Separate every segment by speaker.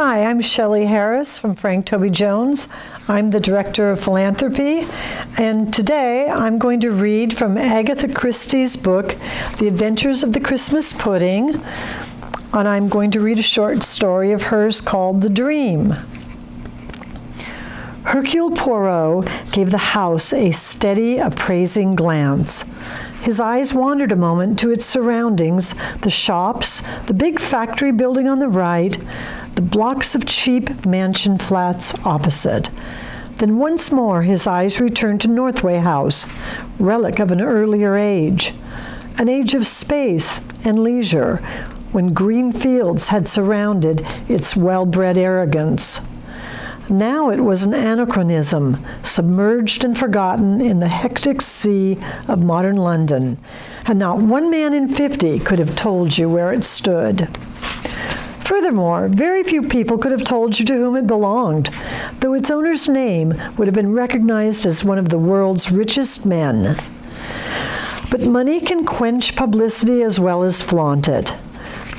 Speaker 1: Hi, I'm Shelley Harris from Frank Toby Jones. I'm the Director of Philanthropy, and today I'm going to read from Agatha Christie's book, The Adventures of the Christmas Pudding, and I'm going to read a short story of hers called The Dream. Hercule Poirot gave the house a steady, appraising glance. His eyes wandered a moment to its surroundings, the shops, the big factory building on the right, the blocks of cheap mansion flats opposite. Then once more his eyes returned to Northway House, relic of an earlier age, an age of space and leisure, when green fields had surrounded its well-bred arrogance. Now it was an anachronism, submerged and forgotten in the hectic sea of modern London, and not one man in 50 could have told you where it stood. Furthermore, very few people could have told you to whom it belonged, though its owner's name would have been recognized as one of the world's richest men. But money can quench publicity as well as flaunt it.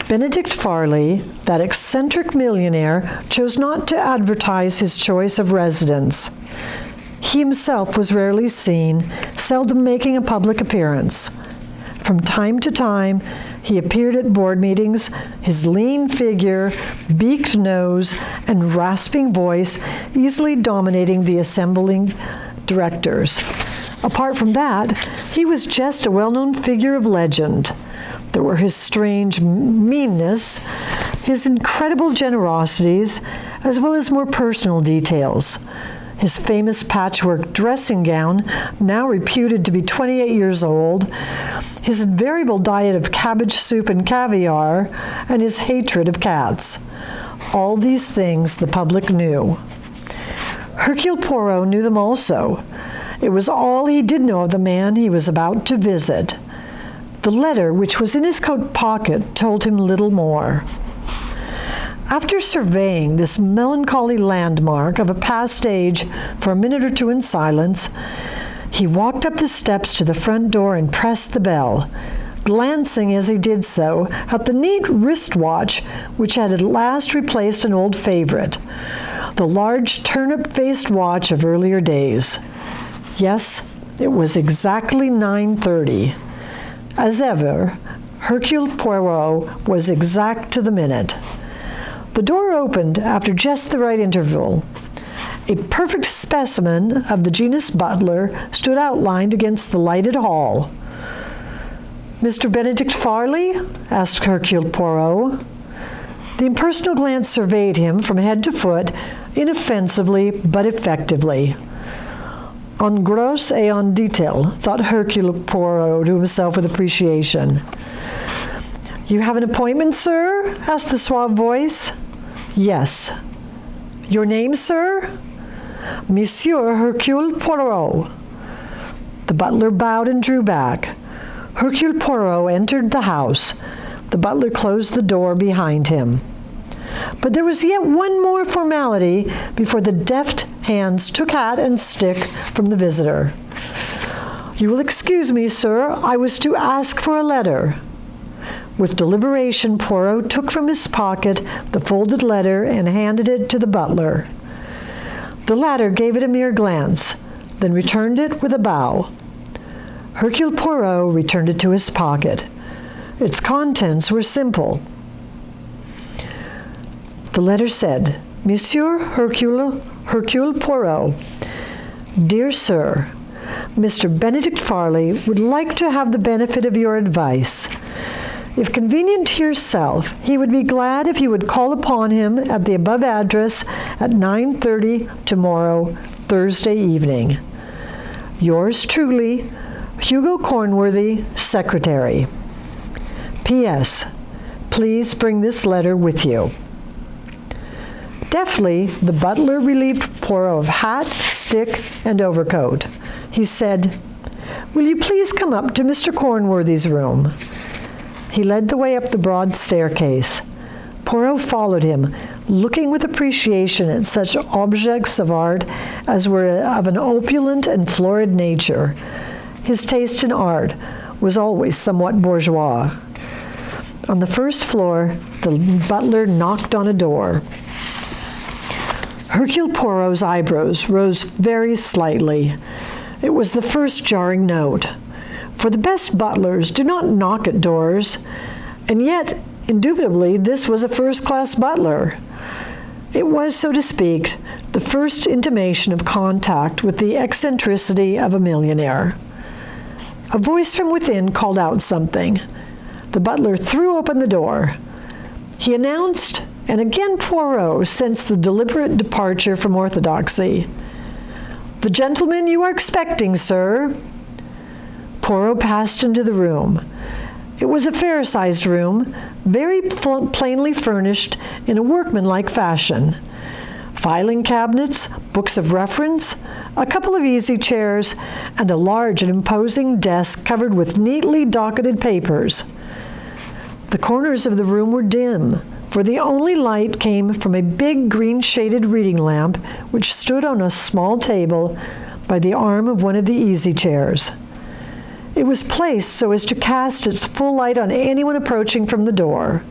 Speaker 1: Benedict Farley, that eccentric millionaire, chose not to advertise his choice of residence. He himself was rarely seen, seldom making a public appearance. From time to time, he appeared at board meetings, his lean figure, beaked nose, and rasping voice easily dominating the assembling directors. Apart from that, he was just a well-known figure of legend. There were his strange meanness, his incredible generosities, as well as more personal details. His famous patchwork dressing gown, now reputed to be 28 years old, his invariable diet of cabbage soup and caviar, and his hatred of cats. All these things the public knew. Hercule Poirot knew them also. It was all he did know of the man he was about to visit. The letter, which was in his coat pocket, told him little more. After surveying this melancholy landmark of a past age for a minute or two in silence, he walked up the steps to the front door and pressed the bell, glancing as he did so at the neat wristwatch which had at last replaced an old favorite, the large turnip-faced watch of earlier days. Yes, it was exactly 9:30. As ever, Hercule Poirot was exact to the minute. The door opened after just the right interval. A perfect specimen of the genus butler stood outlined against the lighted hall. "Mr. Benedict Farley?" asked Hercule Poirot. The impersonal glance surveyed him from head to foot, inoffensively but effectively. En gros et en detail, thought Hercule Poirot to himself with appreciation. "You have an appointment, sir?" asked the suave voice. "Yes." "Your name, sir?" "Monsieur Hercule Poirot." The butler bowed and drew back. Hercule Poirot entered the house. The butler closed the door behind him. But there was yet one more formality before the deft hands took hat and stick from the visitor. "You will excuse me, sir. I was to ask for a letter." With deliberation, Poirot took from his pocket the folded letter and handed it to the butler. The latter gave it a mere glance, then returned it with a bow. Hercule Poirot returned it to his pocket. Its contents were simple. The letter said, "Monsieur Hercule Poirot, Dear Sir, Mr. Benedict Farley would like to have the benefit of your advice. If convenient to yourself, he would be glad if you would call upon him at the above address at 9:30 tomorrow, Thursday evening. Yours truly, Hugo Cornworthy, Secretary. P.S. Please bring this letter with you." Deftly, the butler relieved Poirot of hat, stick, and overcoat. He said, "Will you please come up to Mr. Cornworthy's room?" He led the way up the broad staircase. Poirot followed him, looking with appreciation at such objects of art as were of an opulent and florid nature. His taste in art was always somewhat bourgeois. On the first floor, the butler knocked on a door. Hercule Poirot's eyebrows rose very slightly. It was the first jarring note. For the best butlers do not knock at doors, and yet, indubitably, this was a first-class butler. It was, so to speak, the first intimation of contact with the eccentricity of a millionaire. A voice from within called out something. The butler threw open the door. He announced, and again Poirot sensed the deliberate departure from orthodoxy. "The gentleman you are expecting, sir." Poirot passed into the room. It was a fair-sized room, very plainly furnished in a workmanlike fashion. Filing cabinets, books of reference, a couple of easy chairs, and a large and imposing desk covered with neatly docketed papers. The corners of the room were dim, for the only light came from a big green-shaded reading lamp which stood on a small table by the arm of one of the easy chairs. It was placed so as to cast its full light on anyone approaching from the door.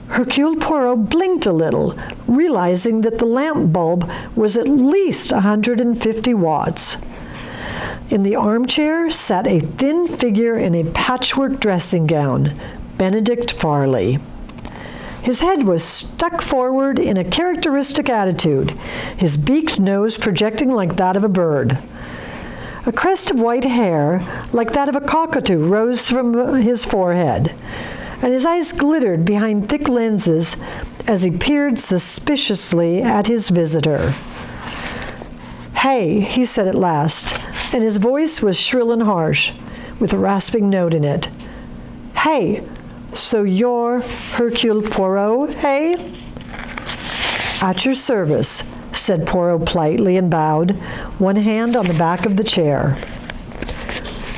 Speaker 1: Hercule Poirot blinked a little, realizing that the lamp bulb was at least 150 watts. In the armchair sat a thin figure in a patchwork dressing gown, Benedict Farley. His head was stuck forward in a characteristic attitude, his beaked nose projecting like that of a bird. A crest of white hair, like that of a cockatoo, rose from his forehead, and his eyes glittered behind thick lenses as he peered suspiciously at his visitor. "Hey," he said at last, and his voice was shrill and harsh, with a rasping note in it. "Hey, so you're Hercule Poirot, hey?" "At your service," said Poirot politely and bowed, one hand on the back of the chair.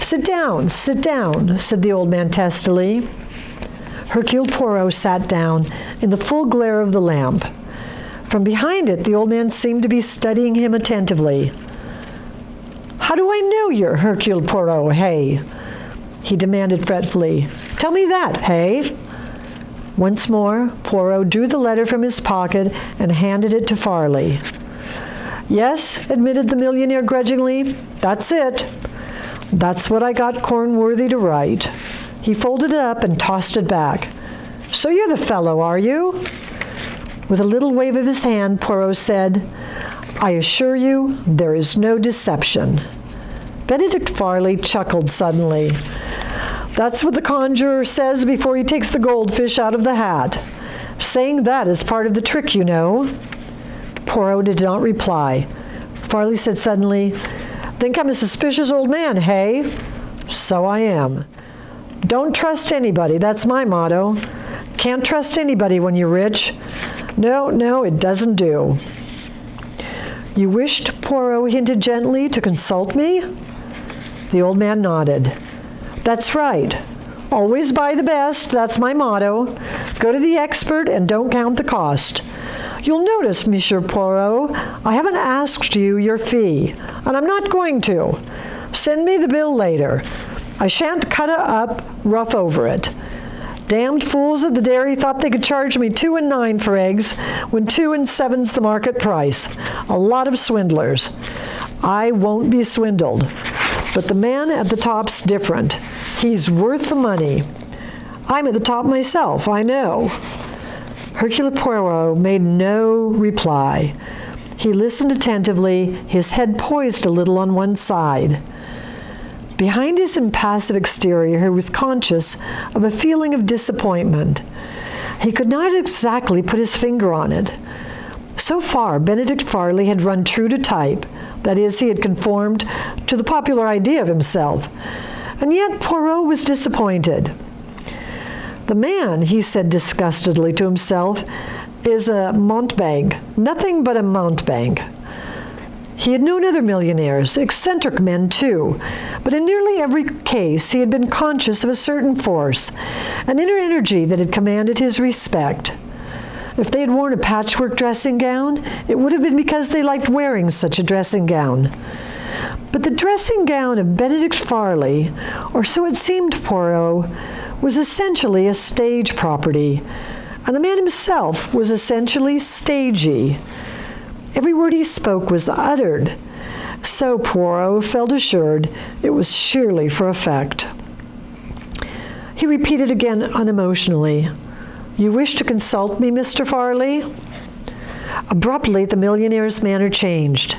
Speaker 1: Sit down," said the old man testily. Hercule Poirot sat down in the full glare of the lamp. From behind it, the old man seemed to be studying him attentively. "How do I know you're Hercule Poirot, hey?" he demanded fretfully. "Tell me that, hey?" Once more, Poirot drew the letter from his pocket and handed it to Farley. "Yes," admitted the millionaire grudgingly, "that's it. That's what I got Cornworthy to write." He folded it up and tossed it back. "So you're the fellow, are you?" With a little wave of his hand, Poirot said, "I assure you there is no deception." Benedict Farley chuckled suddenly. "That's what the conjurer says before he takes the goldfish out of the hat. Saying that is part of the trick, you know." Poirot did not reply. Farley said suddenly, "Think I'm a suspicious old man, hey?" "So I am." "Don't trust anybody, that's my motto. Can't trust anybody when you're rich. No, it doesn't do." "You wished," Poirot hinted gently, "to consult me?" The old man nodded. "That's right. Always buy the best, that's my motto. Go to the expert and don't count the cost. You'll notice, Monsieur Poirot, I haven't asked you your fee, and I'm not going to. Send me the bill later. I shan't cut it up rough over it. Damned fools at the dairy thought they could charge me 2 and 9 for eggs when 2 and 7's the market price. A lot of swindlers. I won't be swindled. But the man at the top's different. He's worth the money. I'm at the top myself, I know." Hercule Poirot made no reply. He listened attentively, his head poised a little on one side. Behind his impassive exterior, he was conscious of a feeling of disappointment. He could not exactly put his finger on it. So far, Benedict Farley had run true to type. That is, he had conformed to the popular idea of himself. And yet Poirot was disappointed. "The man," he said disgustedly to himself, "is a mountebank, nothing but a mountebank." He had known other millionaires, eccentric men too, but in nearly every case he had been conscious of a certain force, an inner energy that had commanded his respect. If they had worn a patchwork dressing gown, it would have been because they liked wearing such a dressing gown. But the dressing gown of Benedict Farley, or so it seemed to Poirot, was essentially a stage property, and the man himself was essentially stagey. Every word he spoke was uttered, so Poirot felt assured it was sheerly for effect. He repeated again unemotionally, "You wish to consult me, Mr. Farley?" Abruptly, the millionaire's manner changed.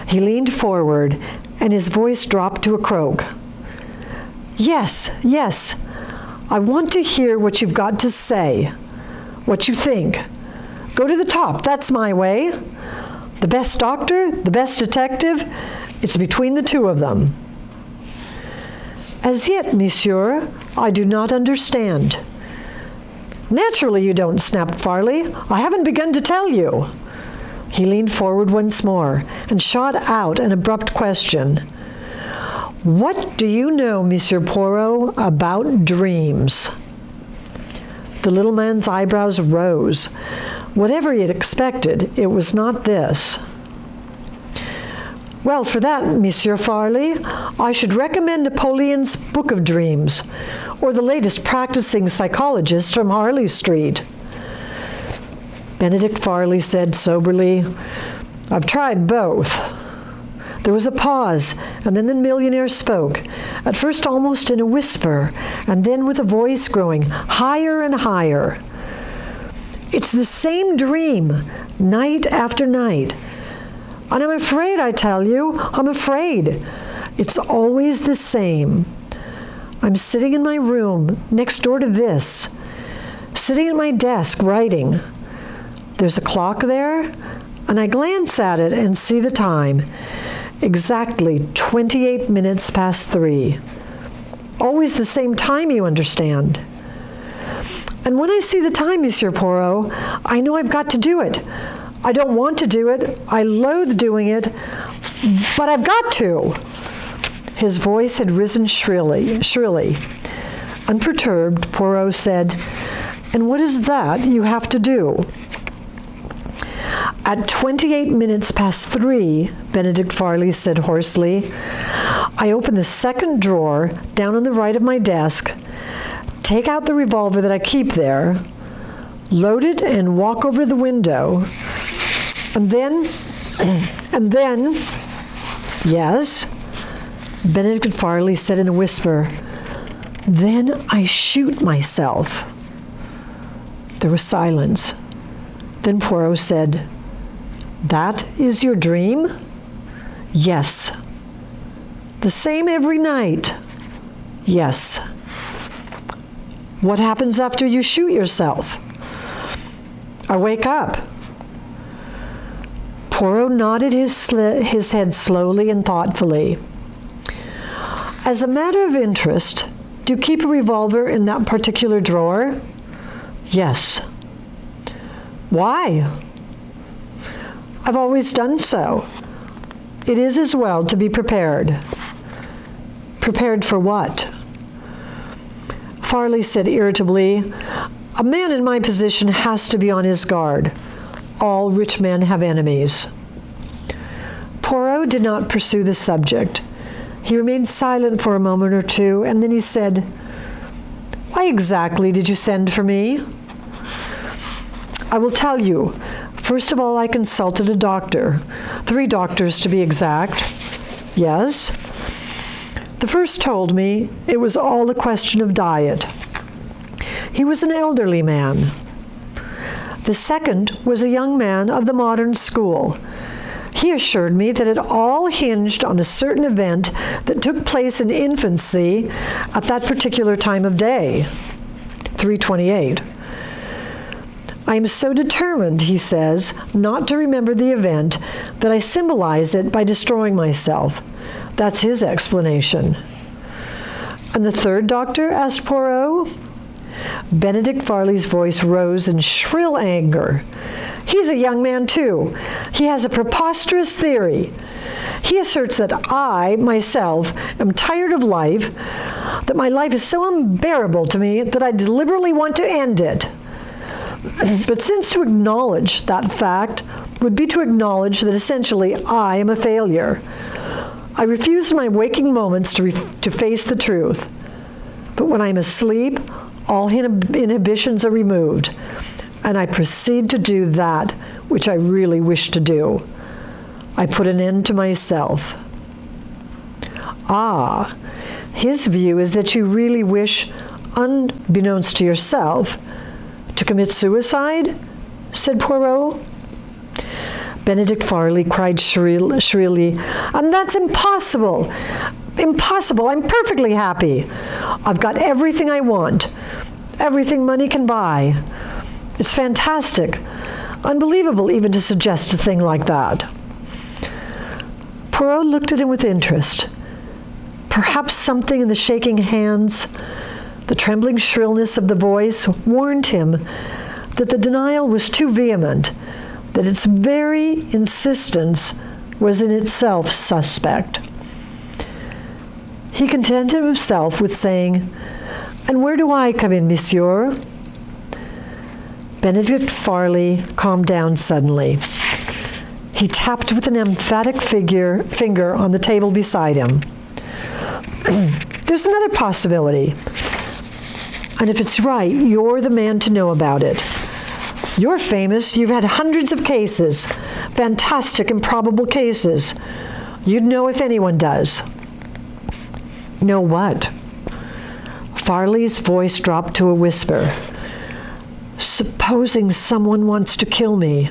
Speaker 1: He leaned forward, and his voice dropped to a croak. Yes, yes. I want to hear what you've got to say, what you think. Go to the top, that's my way. The best doctor, the best detective, it's between the two of them. As yet, monsieur, I do not understand. Naturally you don't, snapped Farley. I haven't begun to tell you. He leaned forward once more and shot out an abrupt question. What do you know, Monsieur Poirot, about dreams? The little man's eyebrows rose. Whatever he had expected, it was not this. Well, for that, Monsieur Farley, I should recommend Napoleon's Book of Dreams, or the latest practicing psychologist from Harley Street. Benedict Farley said soberly, I've tried both. There was a pause, and then the millionaire spoke, at first almost in a whisper, and then with a voice growing higher and higher. It's the same dream, night after night. And I'm afraid, I tell you, I'm afraid. It's always the same. I'm sitting in my room, next door to this, sitting at my desk, writing. There's a clock there, and I glance at it and see the time. Exactly 28 minutes past 3. Always the same time, you understand. And when I see the time, Monsieur Poirot, I know I've got to do it. I don't want to do it. I loathe doing it, but I've got to. His voice had risen shrilly. Unperturbed, Poirot said, And what is that you have to do? At 28 minutes past 3, Benedict Farley said hoarsely, I open the second drawer down on the right of my desk, take out the revolver that I keep there, load it and walk over the window, and then, yes, Benedict Farley said in a whisper, then I shoot myself. There was silence. Then Poirot said, That is your dream? Yes. The same every night? Yes. What happens after you shoot yourself? I wake up. Poirot nodded his head slowly and thoughtfully. As a matter of interest, do you keep a revolver in that particular drawer? Yes. Why? I've always done so. It is as well to be prepared. Prepared for what? Farley said irritably, a man in my position has to be on his guard. All rich men have enemies. Poirot did not pursue the subject. He remained silent for a moment or two, and then he said, Why exactly did you send for me? I will tell you. First of all, I consulted a doctor. 3 doctors to be exact. Yes. The first told me it was all a question of diet. He was an elderly man. The second was a young man of the modern school. He assured me that it all hinged on a certain event that took place in infancy at that particular time of day, 3:28. I am so determined, he says, not to remember the event that I symbolize it by destroying myself. That's his explanation. And the third doctor? Asked Poirot. Benedict Farley's voice rose in shrill anger. He's a young man, too. He has a preposterous theory. He asserts that I, myself, am tired of life, that my life is so unbearable to me that I deliberately want to end it. But since to acknowledge that fact would be to acknowledge that essentially I am a failure, I refuse in my waking moments to face the truth. But when I'm asleep, all inhibitions are removed. and I proceed to do that which I really wish to do. I put an end to myself. Ah, his view is that you really wish, unbeknownst to yourself, to commit suicide? Said Poirot. Benedict Farley cried shrilly, "And that's impossible! Impossible! I'm perfectly happy. I've got everything I want, everything money can buy. It's fantastic, unbelievable even to suggest a thing like that." Poirot looked at him with interest. Perhaps something in the shaking hands, the trembling shrillness of the voice warned him that the denial was too vehement, that its very insistence was in itself suspect. He contented himself with saying, "And where do I come in, monsieur?" Benedict Farley calmed down suddenly. He tapped with an emphatic finger on the table beside him. "There's another possibility. And if it's right, you're the man to know about it. You're famous. You've had hundreds of cases, fantastic, improbable cases. You'd know if anyone does." "Know what?" Farley's voice dropped to a whisper. "Supposing someone wants to kill me,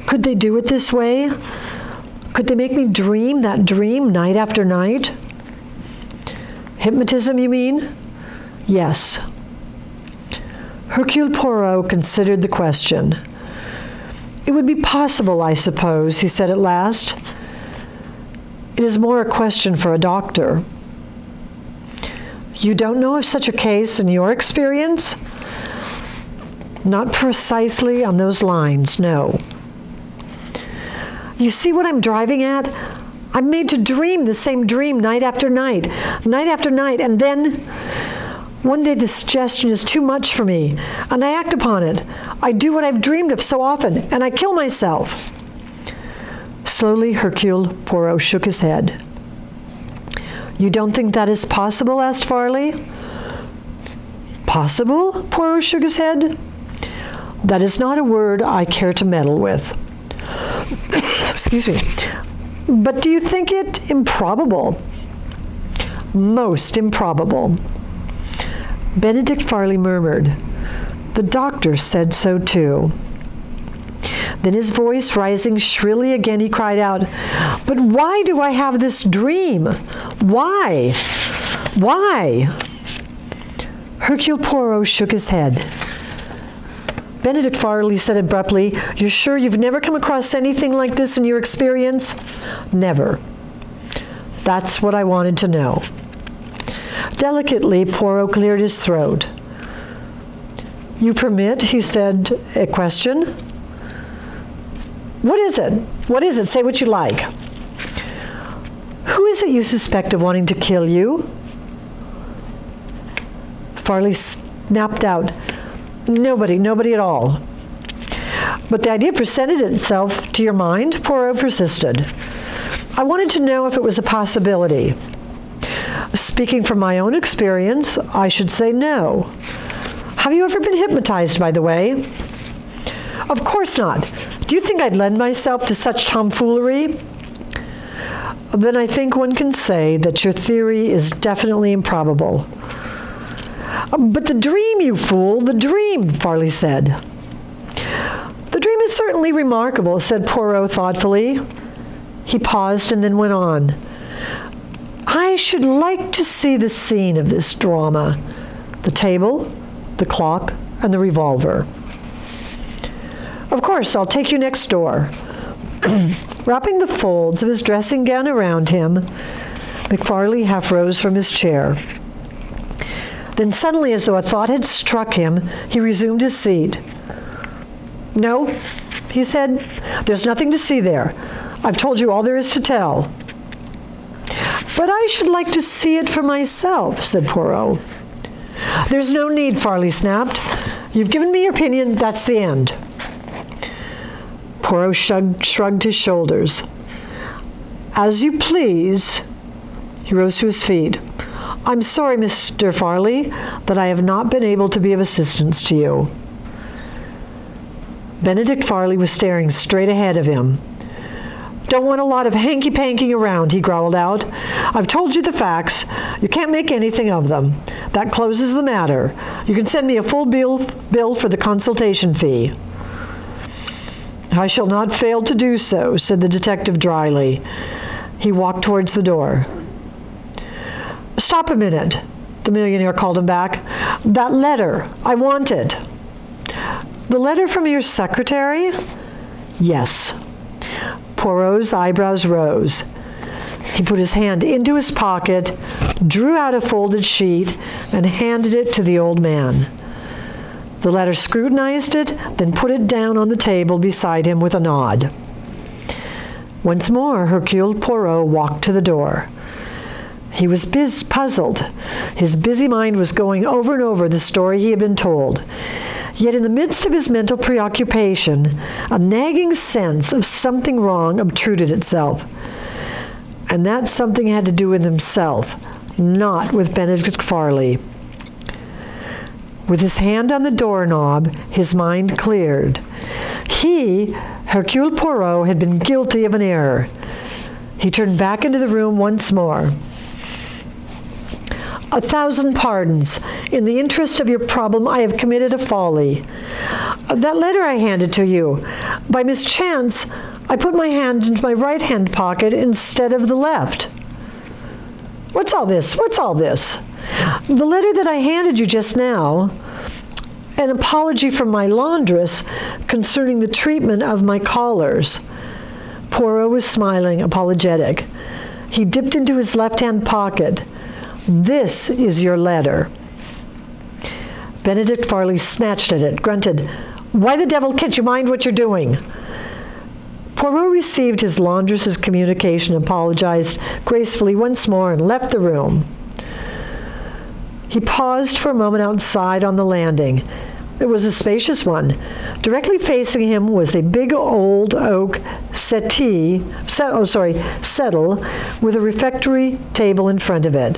Speaker 1: could they do it this way? Could they make me dream that dream night after night?" "Hypnotism, you mean?" "Yes." Hercule Poirot considered the question. "It would be possible, I suppose," he said at last. "It is more a question for a doctor." "You don't know of such a case in your experience?" "Not precisely on those lines, no." "You see what I'm driving at? I'm made to dream the same dream night after night, and then one day the suggestion is too much for me, and I act upon it. I do what I've dreamed of so often, and I kill myself." Slowly, Hercule Poirot shook his head. "You don't think that is possible?" asked Farley. "Possible?" Poirot shook his head. "That is not a word I care to meddle with." Excuse me. "But do you think it improbable?" "Most improbable." Benedict Farley murmured, "The doctor said so too." Then his voice rising shrilly again, he cried out, "But why do I have this dream? Why? Why?" Hercule Poirot shook his head. Benedict Farley said abruptly, "You're sure you've never come across anything like this in your experience?" "Never." "That's what I wanted to know." Delicately, Poirot cleared his throat. "You permit," he said, "a question?" "What is it? What is it? Say what you like." "Who is it you suspect of wanting to kill you?" Farley snapped out, Nobody at all." "But the idea presented itself to your mind?" Poirot persisted. "I wanted to know if it was a possibility." "Speaking from my own experience, I should say no." "Have you ever been hypnotized, by the way?" "Of course not. Do you think I'd lend myself to such tomfoolery?" "Then I think one can say that your theory is definitely improbable." "But the dream, you fool, the dream," Farley said. "The dream is certainly remarkable," said Poirot thoughtfully. He paused and then went on. "I should like to see the scene of this drama. The table, the clock, and the revolver." "Of course, I'll take you next door." Wrapping the folds of his dressing gown around him, McFarley half rose from his chair. Then suddenly, as though a thought had struck him, he resumed his seat. "No," he said, "there's nothing to see there. I've told you all there is to tell." "But I should like to see it for myself," said Poirot. "There's no need," Farley snapped. "You've given me your opinion, that's the end." Poirot shrugged his shoulders. "As you please." He rose to his feet. "I'm sorry, Mr. Farley, that I have not been able to be of assistance to you." Benedict Farley was staring straight ahead of him. "Don't want a lot of hanky-panking around," he growled out. "I've told you the facts. You can't make anything of them. That closes the matter. You can send me a full bill for the consultation fee." "I shall not fail to do so," said the detective dryly. He walked towards the door. "Stop a minute," the millionaire called him back. "That letter, I want it." "The letter from your secretary?" "Yes." Poirot's eyebrows rose. He put his hand into his pocket, drew out a folded sheet, and handed it to the old man. The latter scrutinized it, then put it down on the table beside him with a nod. Once more, Hercule Poirot walked to the door. He was puzzled. His busy mind was going over and over the story he had been told. Yet in the midst of his mental preoccupation, a nagging sense of something wrong obtruded itself. And that something had to do with himself, not with Benedict Farley. With his hand on the doorknob, his mind cleared. He, Hercule Poirot, had been guilty of an error. He turned back into the room once more. "1,000 pardons. In the interest of your problem, I have committed a folly. That letter I handed to you, by mischance, I put my hand into my right-hand pocket instead of the left." What's all this? What's all this?" "The letter that I handed you just now, an apology from my laundress concerning the treatment of my callers." Poirot was smiling, apologetic. He dipped into his left-hand pocket. "This is your letter." Benedict Farley snatched at it, grunted, "Why the devil can't you mind what you're doing?" Poirot received his laundress's communication, apologized gracefully once more, and left the room. He paused for a moment outside on the landing. It was a spacious one. Directly facing him was a big old oak settle with a refectory table in front of it.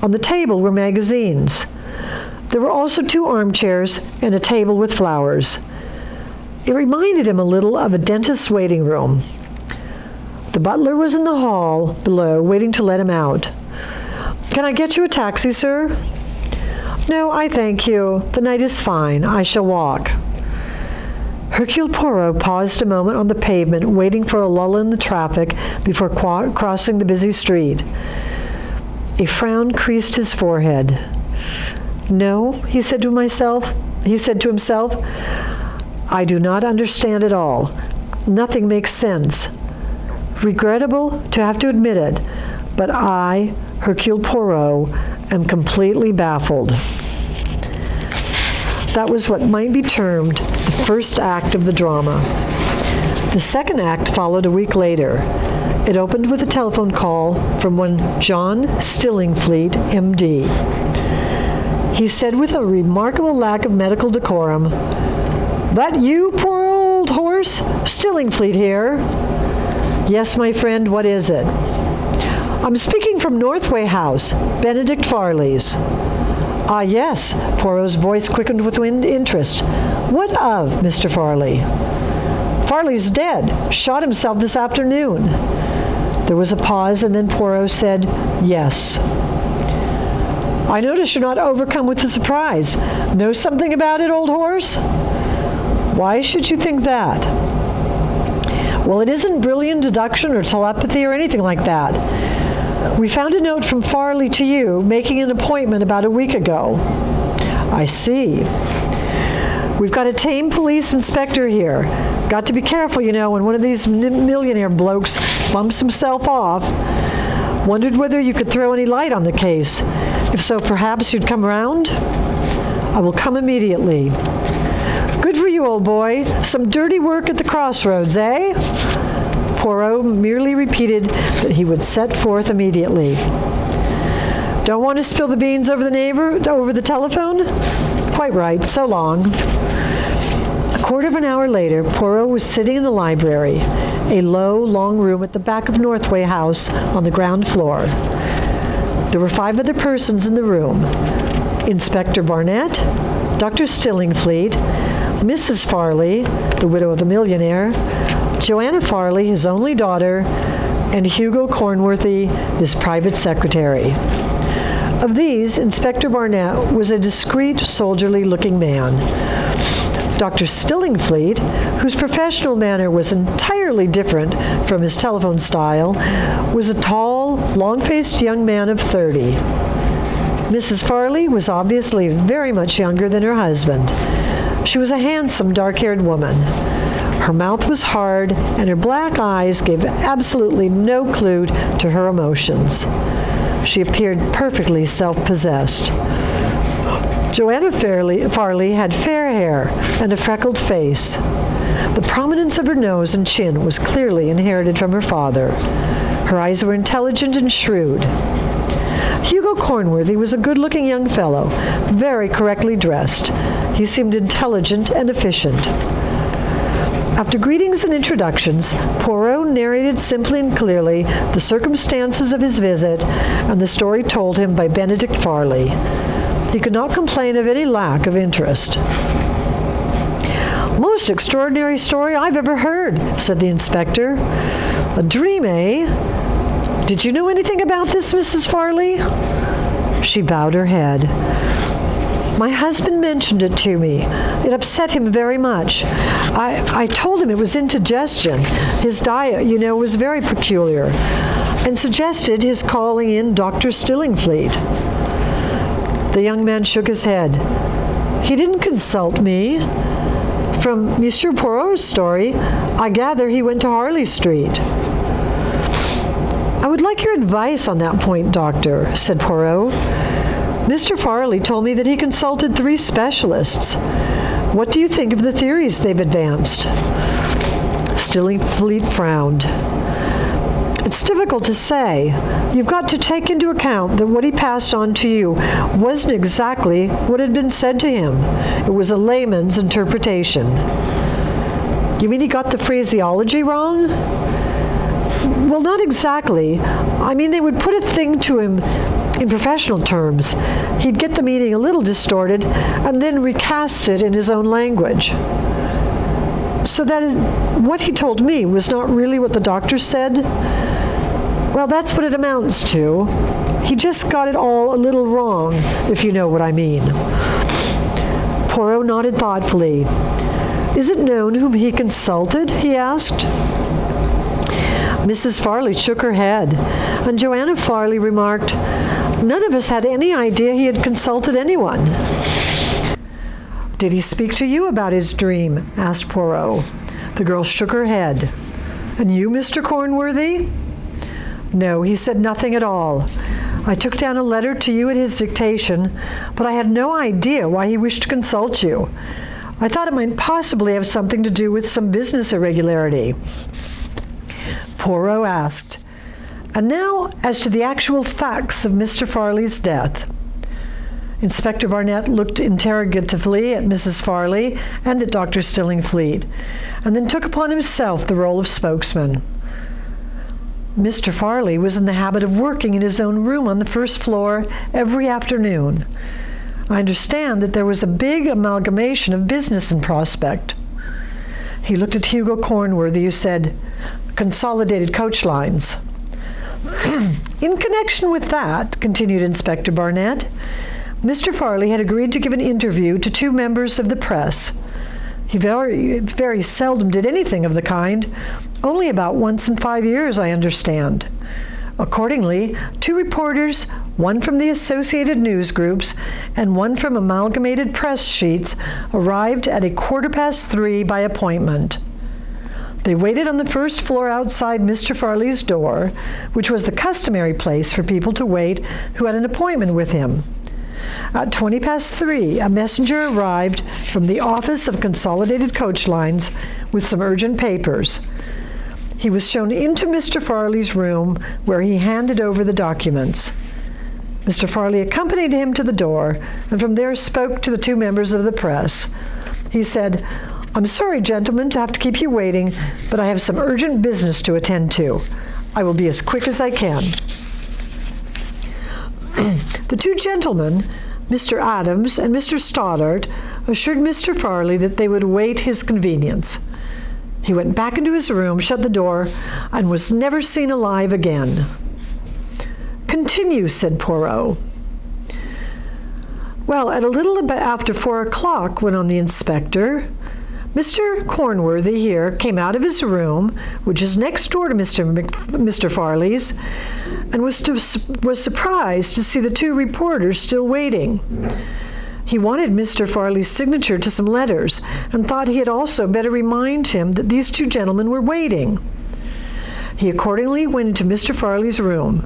Speaker 1: On the table were magazines. There were also 2 armchairs and a table with flowers. It reminded him a little of a dentist's waiting room. The butler was in the hall below, waiting to let him out. "Can I get you a taxi, sir?" "No, I thank you. The night is fine. I shall walk." Hercule Poirot paused a moment on the pavement, waiting for a lull in the traffic before crossing the busy street. A frown creased his forehead. "No," he said to himself, "I do not understand it all. Nothing makes sense. Regrettable to have to admit it, but I, Hercule Poirot, am completely baffled." That was what might be termed the first act of the drama. The second act followed a week later. It opened with a telephone call from one John Stillingfleet, M.D. He said with a remarkable lack of medical decorum, "That you, poor old horse? Stillingfleet here." "Yes, my friend, what is it?" "I'm speaking from Northway House, Benedict Farley's." "Ah, yes." Poirot's voice quickened with interest. "What of Mr. Farley?" "Farley's dead. Shot himself this afternoon." There was a pause, and then Poirot said, "Yes." "I notice you're not overcome with the surprise. Know something about it, old horse?" "Why should you think that?" "Well, it isn't brilliant deduction or telepathy or anything like that. We found a note from Farley to you, making an appointment about a week ago." "I see. We've got a tame police inspector here. Got to be careful, you know, when one of these millionaire blokes bumps himself off. Wondered whether you could throw any light on the case. If so, perhaps you'd come round?" "I will come immediately." "Good for you, old boy. Some dirty work at the crossroads, eh?" Poirot merely repeated that he would set forth immediately. "Don't want to spill the beans over the telephone? Quite right. So long." A quarter of an hour later, Poirot was sitting in the library, a low, long room at the back of Northway House on the ground floor. There were 5 other persons in the room: Inspector Barnett, Dr. Stillingfleet, Mrs. Farley, the widow of the millionaire, Joanna Farley, his only daughter, and Hugo Cornworthy, his private secretary. Of these, Inspector Barnett was a discreet, soldierly-looking man. Dr. Stillingfleet, whose professional manner was entirely different from his telephone style, was a tall, long-faced young man of 30. Mrs. Farley was obviously very much younger than her husband. She was a handsome, dark-haired woman. Her mouth was hard, and her black eyes gave absolutely no clue to her emotions. She appeared perfectly self-possessed. Joanna Farley had fair hair and a freckled face. The prominence of her nose and chin was clearly inherited from her father. Her eyes were intelligent and shrewd. Hugo Cornworthy was a good-looking young fellow, very correctly dressed. He seemed intelligent and efficient. After greetings and introductions, Poirot narrated simply and clearly the circumstances of his visit and the story told him by Benedict Farley. He could not complain of any lack of interest. "Most extraordinary story I've ever heard," said the inspector. "A dream, eh? Did you know anything about this, Mrs. Farley?" She bowed her head. "My husband mentioned it to me. It upset him very much. I told him it was indigestion. His diet, was very peculiar, and suggested his calling in Dr. Stillingfleet." The young man shook his head. "He didn't consult me. From Monsieur Poirot's story, I gather he went to Harley Street." "I would like your advice on that point, Doctor," said Poirot. "Mr. Farley told me that he consulted 3 specialists. What do you think of the theories they've advanced?" Stillingfleet frowned. "It's difficult to say. You've got to take into account that what he passed on to you wasn't exactly what had been said to him. It was a layman's interpretation." "You mean he got the phraseology wrong?" "Well, not exactly. I mean, they would put a thing to him in professional terms. He'd get the meaning a little distorted and then recast it in his own language. So that what he told me was not really what the doctor said?" "Well, that's what it amounts to. He just got it all a little wrong, if you know what I mean." Poirot nodded thoughtfully. "Is it known whom he consulted?" he asked. Mrs. Farley shook her head, and Joanna Farley remarked, "None of us had any idea he had consulted anyone." "Did he speak to you about his dream?" asked Poirot. The girl shook her head. "And you, Mr. Cornworthy?" "No, he said nothing at all. I took down a letter to you at his dictation, but I had no idea why he wished to consult you. I thought it might possibly have something to do with some business irregularity." Poirot asked, "And now as to the actual facts of Mr. Farley's death." Inspector Barnett looked interrogatively at Mrs. Farley and at Dr. Stillingfleet, and then took upon himself the role of spokesman. Mr. Farley was in the habit of working in his own room on the first floor every afternoon. I understand that there was a big amalgamation of business in prospect. He looked at Hugo Cornworthy, who said, "Consolidated coach lines." "In connection with that," continued Inspector Barnett, "Mr. Farley had agreed to give an interview to 2 members of the press. He very seldom did anything of the kind, only about once in 5 years, I understand. Accordingly, 2 reporters, one from the Associated News Groups and one from Amalgamated Press Sheets, arrived at 3:15 by appointment. They waited on the first floor outside Mr. Farley's door, which was the customary place for people to wait who had an appointment with him. At 3:20, a messenger arrived from the office of Consolidated Coach Lines with some urgent papers. He was shown into Mr. Farley's room, where he handed over the documents. Mr. Farley accompanied him to the door, and from there spoke to the 2 members of the press. He said, "I'm sorry, gentlemen, to have to keep you waiting, but I have some urgent business to attend to. I will be as quick as I can." The 2 gentlemen, Mr. Adams and Mr. Stoddart, assured Mr. Farley that they would await his convenience. He went back into his room, shut the door, and was never seen alive again. "Continue," said Poirot. "Well, at a little after 4 o'clock," went on the inspector, "Mr. Cornworthy here came out of his room, which is next door to Mr. Farley's, and was surprised to see the two reporters still waiting. He wanted Mr. Farley's signature to some letters and thought he had also better remind him that these two gentlemen were waiting. He accordingly went into Mr. Farley's room.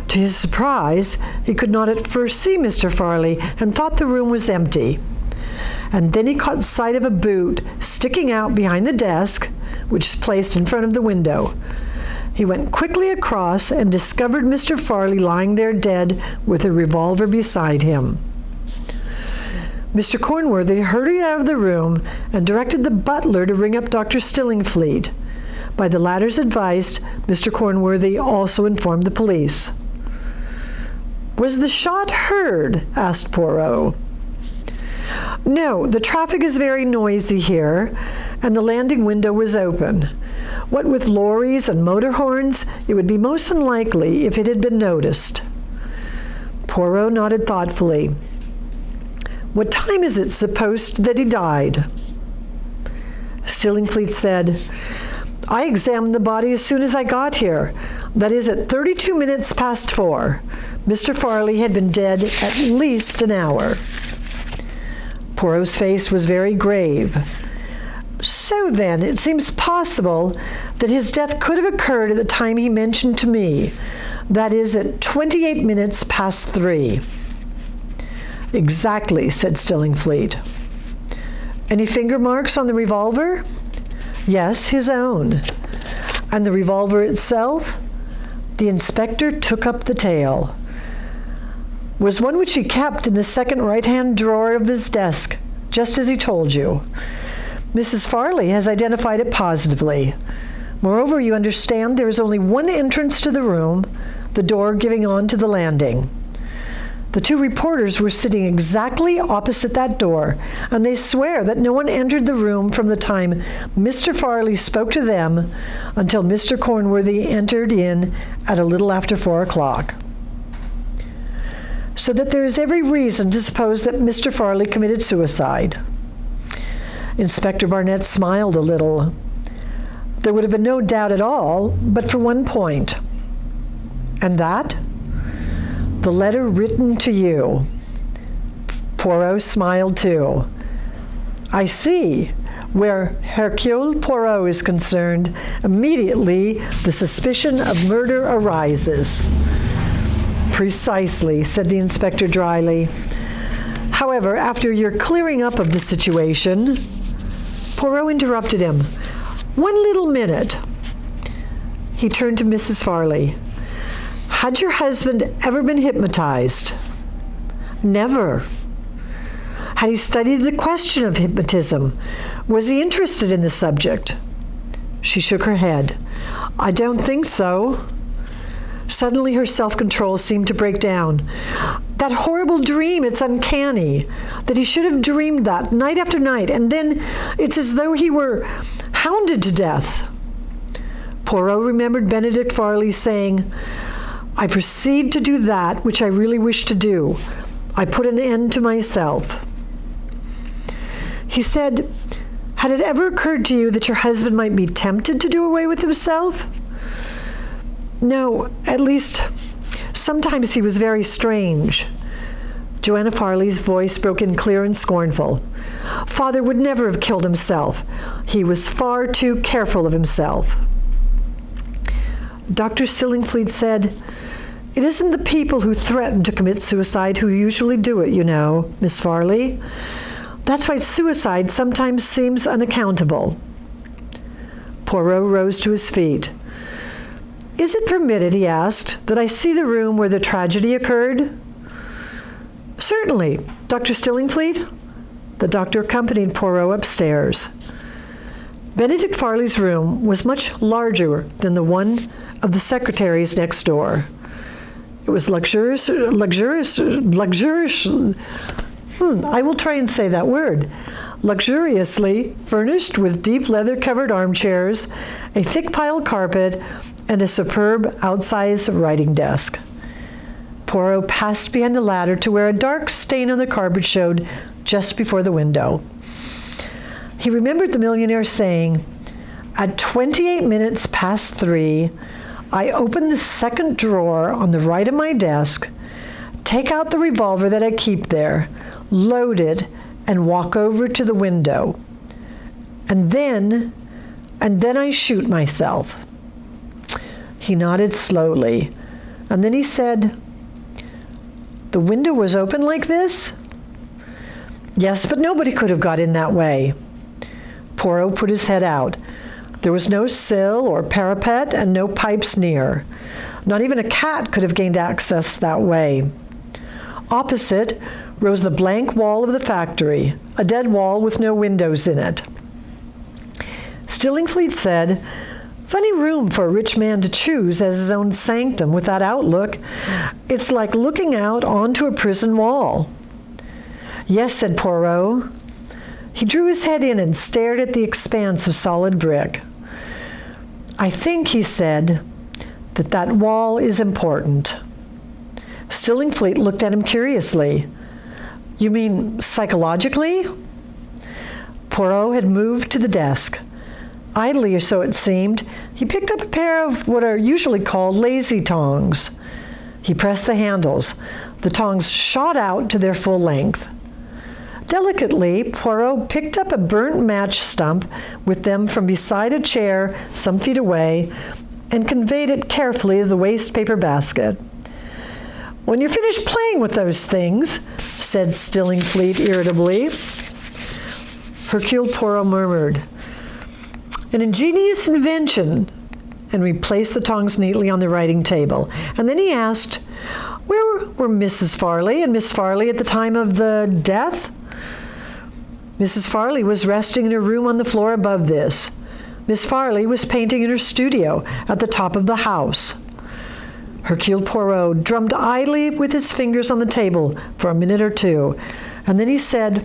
Speaker 1: To his surprise, he could not at first see Mr. Farley and thought the room was empty. And then he caught sight of a boot sticking out behind the desk, which is placed in front of the window. He went quickly across and discovered Mr. Farley lying there dead with a revolver beside him. Mr. Cornworthy hurried out of the room and directed the butler to ring up Dr. Stillingfleet. By the latter's advice, Mr. Cornworthy also informed the police. "Was the shot heard?" asked Poirot. "No, the traffic is very noisy here, and the landing window was open. What with lorries and motor horns, it would be most unlikely if it had been noticed." Poirot nodded thoughtfully. "What time is it supposed that he died?" Stillingfleet said, "I examined the body as soon as I got here. That is, at 32 minutes past 4. Mr. Farley had been dead at least an hour." Poirot's face was very grave. "So then, it seems possible that his death could have occurred at the time he mentioned to me. That is, at 28 minutes past 3. "Exactly," said Stillingfleet. "Any finger marks on the revolver?" "Yes, his own." "And the revolver itself?" The inspector took up the tale. "Was one which he kept in the second right-hand drawer of his desk, just as he told you. Mrs. Farley has identified it positively. Moreover, you understand there is only one entrance to the room, the door giving on to the landing. The two reporters were sitting exactly opposite that door, and they swear that no one entered the room from the time Mr. Farley spoke to them until Mr. Cornworthy entered in at a little after 4 o'clock. So that there is every reason to suppose that Mr. Farley committed suicide." Inspector Barnett smiled a little. "There would have been no doubt at all, but for one point." "And that?" "The letter written to you." Poirot smiled too. "I see. Where Hercule Poirot is concerned, immediately the suspicion of murder arises." "Precisely," said the inspector dryly. "However, after your clearing up of the situation—" Poirot interrupted him. "One little minute." He turned to Mrs. Farley. "Had your husband ever been hypnotized?" "Never." "Had he studied the question of hypnotism? Was he interested in the subject?" She shook her head. "I don't think so." Suddenly her self-control seemed to break down. "That horrible dream, it's uncanny. That he should have dreamed that night after night, and then it's as though he were hounded to death." Poirot remembered Benedict Farley saying, "I proceed to do that which I really wish to do. I put an end to myself." He said, "Had it ever occurred to you that your husband might be tempted to do away with himself?" "No, at least, sometimes he was very strange." Joanna Farley's voice broke in clear and scornful. "Father would never have killed himself. He was far too careful of himself." Dr. Stillingfleet said, "It isn't the people who threaten to commit suicide who usually do it, you know, Miss Farley. That's why suicide sometimes seems unaccountable." Poirot rose to his feet. "Is it permitted," he asked, "that I see the room where the tragedy occurred?" "Certainly. Dr. Stillingfleet?" The doctor accompanied Poirot upstairs. Benedict Farley's room was much larger than the one of the secretaries next door. It was luxurious. I will try and say that word. Luxuriously furnished with deep leather-covered armchairs, a thick pile carpet, and a superb outsized writing desk. Poirot passed behind the ladder to where a dark stain on the carpet showed just before the window. He remembered the millionaire saying, "At 28 minutes past 3, I open the second drawer on the right of my desk, take out the revolver that I keep there, load it, and walk over to the window. And then I shoot myself." He nodded slowly, and then he said, "The window was open like this?" "Yes, but nobody could have got in that way." Poirot put his head out. There was no sill or parapet and no pipes near. Not even a cat could have gained access that way. Opposite rose the blank wall of the factory, a dead wall with no windows in it. Stillingfleet said, "Funny room for a rich man to choose as his own sanctum with that outlook. It's like looking out onto a prison wall." "Yes," said Poirot. He drew his head in and stared at the expanse of solid brick. "I think," he said, that wall is important." Stillingfleet looked at him curiously. "You mean psychologically?" Poirot had moved to the desk. Idly, or so it seemed, he picked up a pair of what are usually called lazy tongs. He pressed the handles. The tongs shot out to their full length. Delicately, Poirot picked up a burnt match stump with them from beside a chair some feet away and conveyed it carefully to the waste paper basket. "When you're finished playing with those things," said Stillingfleet irritably. Hercule Poirot murmured, "An ingenious invention," and replaced the tongs neatly on the writing table. And then he asked, "Where were Mrs. Farley and Miss Farley at the time of the death?" "Mrs. Farley was resting in her room on the floor above this. Miss Farley was painting in her studio at the top of the house." Hercule Poirot drummed idly with his fingers on the table for a minute or two, and then he said,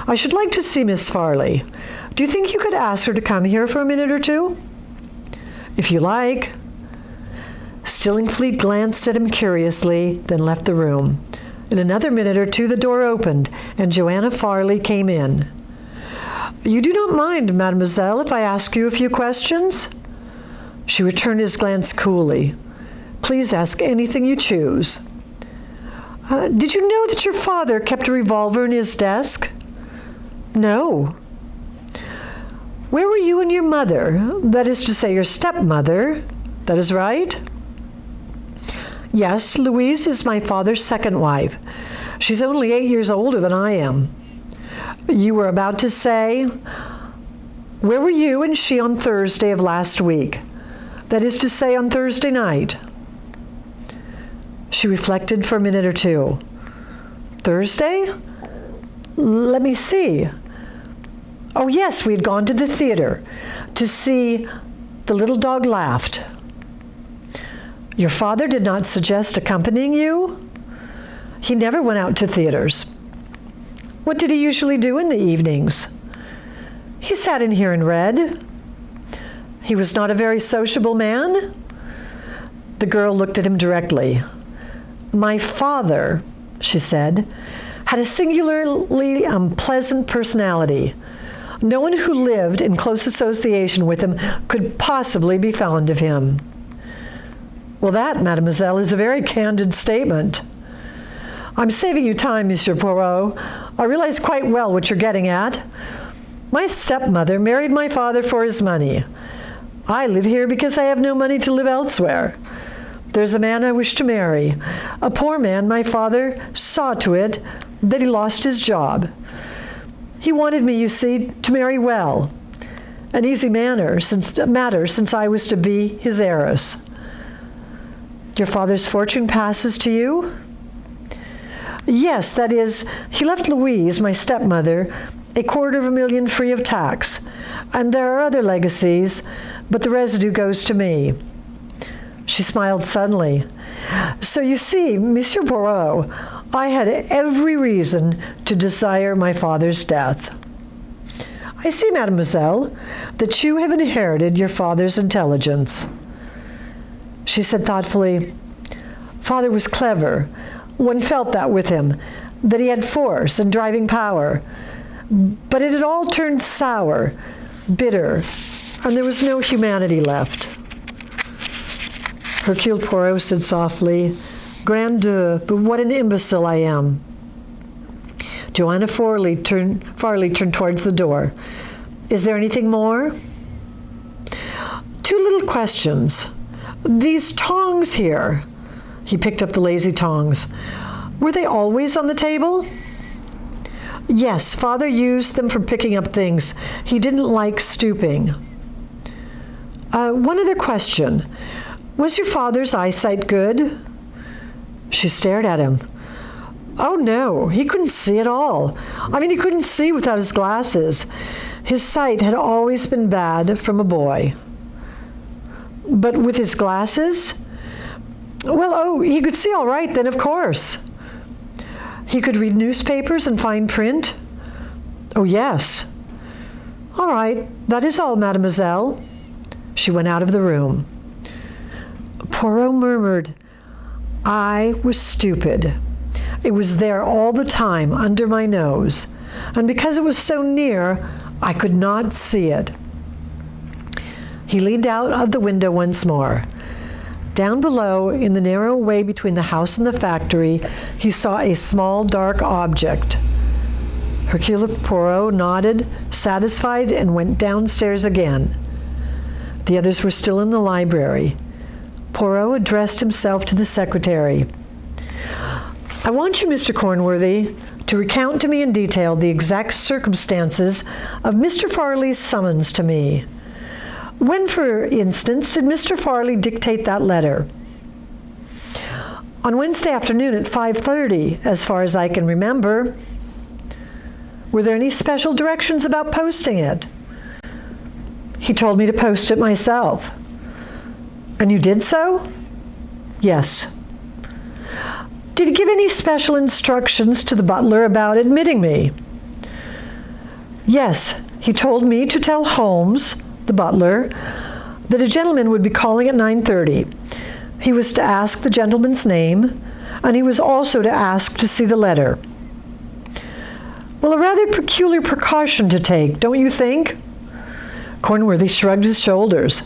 Speaker 1: "I should like to see Miss Farley. Do you think you could ask her to come here for a minute or two?" "If you like." Stillingfleet glanced at him curiously, then left the room. In another minute or two, the door opened, and Joanna Farley came in. "You do not mind, mademoiselle, if I ask you a few questions?" She returned his glance coolly. "Please ask anything you choose." "Did you know that your father kept a revolver in his desk?" "No." "Where were you and your mother? That is to say, your stepmother. That is right?" "Yes, Louise is my father's second wife. She's only 8 years older than I am." "You were about to say, where were you and she on Thursday of last week? That is to say, on Thursday night?" She reflected for a minute or two. "Thursday? Let me see. Oh, yes, we had gone to the theater to see The Little Dog Laughed." "Your father did not suggest accompanying you?" "He never went out to theaters." "What did he usually do in the evenings?" "He sat in here and read." "He was not a very sociable man?" The girl looked at him directly. "My father," she said, "had a singularly unpleasant personality. No one who lived in close association with him could possibly be fond of him." "Well, that, mademoiselle, is a very candid statement." "I'm saving you time, Monsieur Poirot. I realize quite well what you're getting at. My stepmother married my father for his money. I live here because I have no money to live elsewhere. There's a man I wish to marry. A poor man, my father saw to it that he lost his job. He wanted me, you see, to marry well. An easy matter since I was to be his heiress." "Your father's fortune passes to you?" "Yes, that is, he left Louise, my stepmother, 250,000 free of tax, and there are other legacies, but the residue goes to me." She smiled suddenly. "So you see, Monsieur Poirot, I had every reason to desire my father's death. I see, mademoiselle, that you have inherited your father's intelligence. She said thoughtfully, Father was clever. One felt that with him, that he had force and driving power. But it had all turned sour, bitter, and there was no humanity left. Hercule Poirot said softly, Grand Dieu, but what an imbecile I am. Joanna Farley turned towards the door. Is there anything more? 2 little questions. These tongs here. He picked up the lazy tongs. Were they always on the table? Yes, Father used them for picking up things. He didn't like stooping. One other question. Was your father's eyesight good? She stared at him. Oh, no, he couldn't see at all. I mean, he couldn't see without his glasses. His sight had always been bad from a boy. But with his glasses? Well, he could see all right then, of course. He could read newspapers and fine print? Oh, yes. All right, that is all, mademoiselle. She went out of the room. Poirot murmured, I was stupid. It was there all the time, under my nose, and because it was so near, I could not see it. He leaned out of the window once more. Down below, in the narrow way between the house and the factory, he saw a small, dark object. Hercule Poirot nodded, satisfied, and went downstairs again. The others were still in the library. Poirot addressed himself to the secretary. I want you, Mr. Cornworthy, to recount to me in detail the exact circumstances of Mr. Farley's summons to me. When, for instance, did Mr. Farley dictate that letter? On Wednesday afternoon at 5:30, as far as I can remember. Were there any special directions about posting it? He told me to post it myself. And you did so? Yes. Did he give any special instructions to the butler about admitting me? Yes, he told me to tell Holmes, the butler, that a gentleman would be calling at 9:30. He was to ask the gentleman's name, and he was also to ask to see the letter. Well, a rather peculiar precaution to take, don't you think? Cornworthy shrugged his shoulders.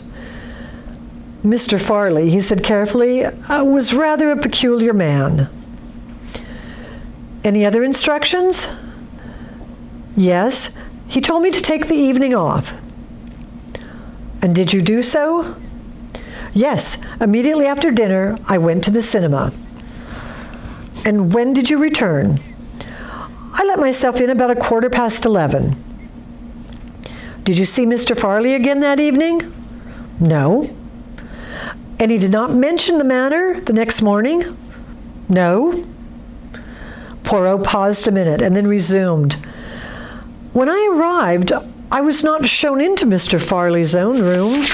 Speaker 1: Mr. Farley, he said carefully, was rather a peculiar man. Any other instructions? Yes, he told me to take the evening off. And did you do so? Yes, immediately after dinner, I went to the cinema. And when did you return? I let myself in about 11:15. Did you see Mr. Farley again that evening? No. And he did not mention the matter the next morning? No. Poirot paused a minute and then resumed. When I arrived, I was not shown into Mr. Farley's own room.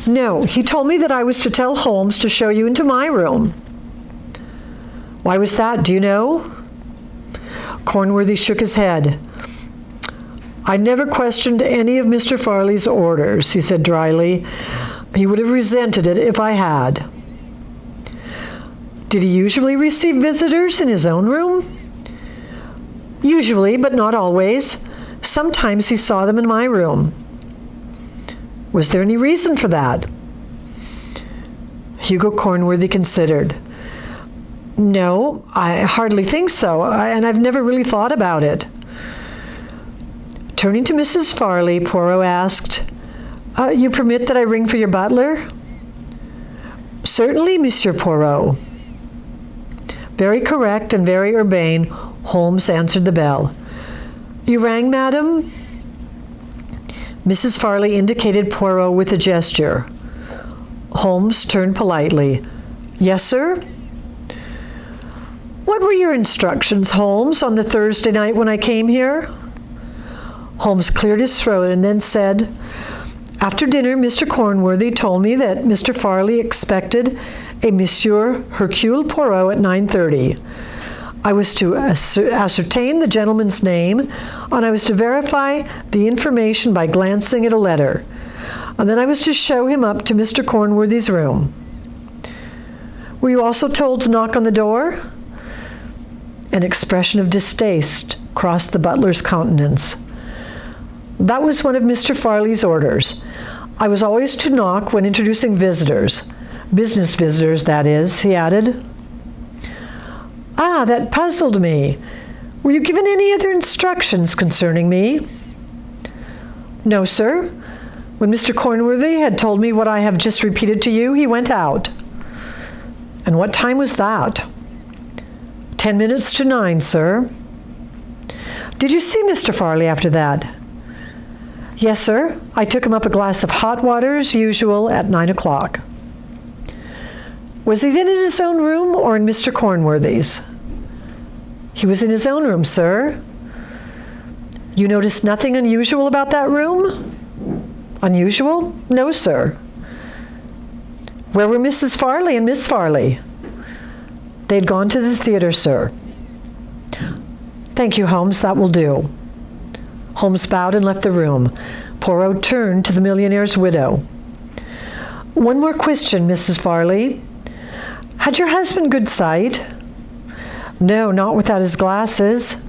Speaker 1: No, he told me that I was to tell Holmes to show you into my room. Why was that, do you know? Cornworthy shook his head. I never questioned any of Mr. Farley's orders, he said dryly. He would have resented it if I had. Did he usually receive visitors in his own room? Usually, but not always. Sometimes he saw them in my room. Was there any reason for that? Hugo Cornworthy considered. No, I hardly think so, and I've never really thought about it. Turning to Mrs. Farley, Poirot asked, you permit that I ring for your butler? Certainly, Monsieur Poirot. Very correct and very urbane, Holmes answered the bell. You rang, madam? Mrs. Farley indicated Poirot with a gesture. Holmes turned politely. Yes, sir? What were your instructions, Holmes, on the Thursday night when I came here? Holmes cleared his throat and then said, after dinner, Mr. Cornworthy told me that Mr. Farley expected a Monsieur Hercule Poirot at 9:30. I was to ascertain the gentleman's name, and I was to verify the information by glancing at a letter. And then I was to show him up to Mr. Cornworthy's room. Were you also told to knock on the door? An expression of distaste crossed the butler's countenance. That was one of Mr. Farley's orders. I was always to knock when introducing visitors. Business visitors, that is, he added. Ah, that puzzled me. Were you given any other instructions concerning me? No, sir. When Mr. Cornworthy had told me what I have just repeated to you, he went out. And what time was that? 10 minutes to 9, sir. Did you see Mr. Farley after that? Yes, sir. I took him up a glass of hot water as usual at 9 o'clock. Was he then in his own room or in Mr. Cornworthy's? He was in his own room, sir. You noticed nothing unusual about that room? Unusual? No, sir. Where were Mrs. Farley and Miss Farley? They had gone to the theater, sir. Thank you, Holmes. That will do. Holmes bowed and left the room. Poirot turned to the millionaire's widow. One more question, Mrs. Farley. Had your husband good sight? No, not without his glasses.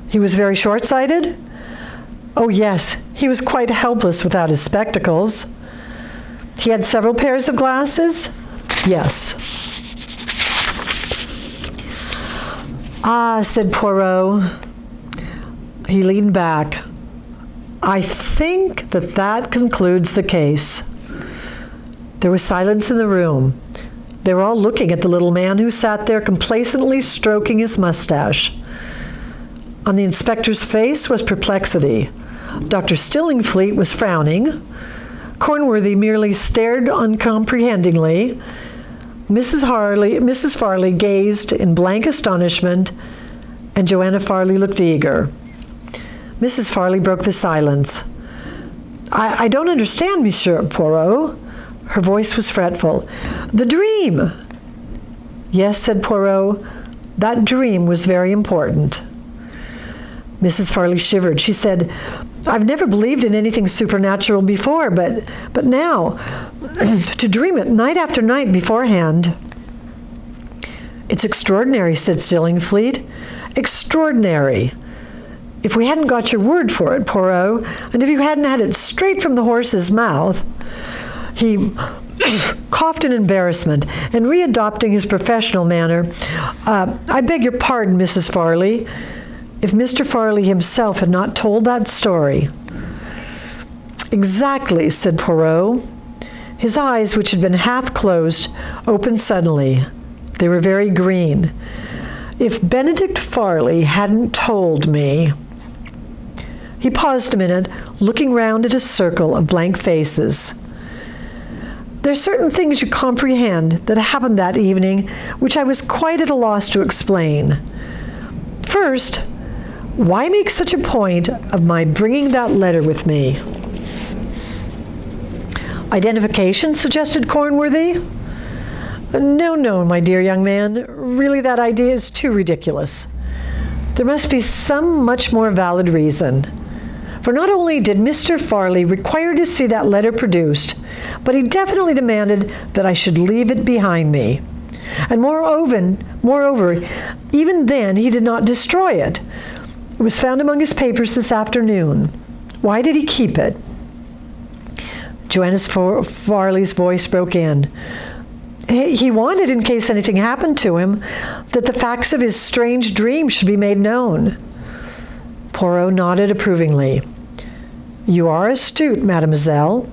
Speaker 1: He was very short-sighted? Oh, yes. He was quite helpless without his spectacles. He had several pairs of glasses? Yes. Ah, said Poirot. He leaned back. I think that concludes the case. There was silence in the room. They were all looking at the little man who sat there complacently stroking his mustache. On the inspector's face was perplexity. Dr. Stillingfleet was frowning. Cornworthy merely stared uncomprehendingly. Mrs. Farley gazed in blank astonishment, and Joanna Farley looked eager. Mrs. Farley broke the silence. I don't understand, Monsieur Poirot. Her voice was fretful. The dream! Yes, said Poirot. That dream was very important. Mrs. Farley shivered. She said, I've never believed in anything supernatural before, but now, to dream it night after night beforehand. It's extraordinary, said Stillingfleet. Extraordinary. If we hadn't got your word for it, Poirot, and if you hadn't had it straight from the horse's mouth, he coughed in embarrassment, and readopting his professional manner, I beg your pardon, Mrs. Farley, if Mr. Farley himself had not told that story. Exactly, said Poirot. His eyes, which had been half closed, opened suddenly. They were very green. If Benedict Farley hadn't told me... He paused a minute, looking round at a circle of blank faces. There are certain things you comprehend that happened that evening which I was quite at a loss to explain. First, why make such a point of my bringing that letter with me? Identification, suggested Cornworthy. No, my dear young man. Really, that idea is too ridiculous. There must be some much more valid reason. For not only did Mr. Farley require to see that letter produced, but he definitely demanded that I should leave it behind me. And moreover, even then he did not destroy it. It was found among his papers this afternoon. Why did he keep it? Joanna Farley's voice broke in. He wanted, in case anything happened to him, that the facts of his strange dream should be made known. Poirot nodded approvingly. You are astute, mademoiselle.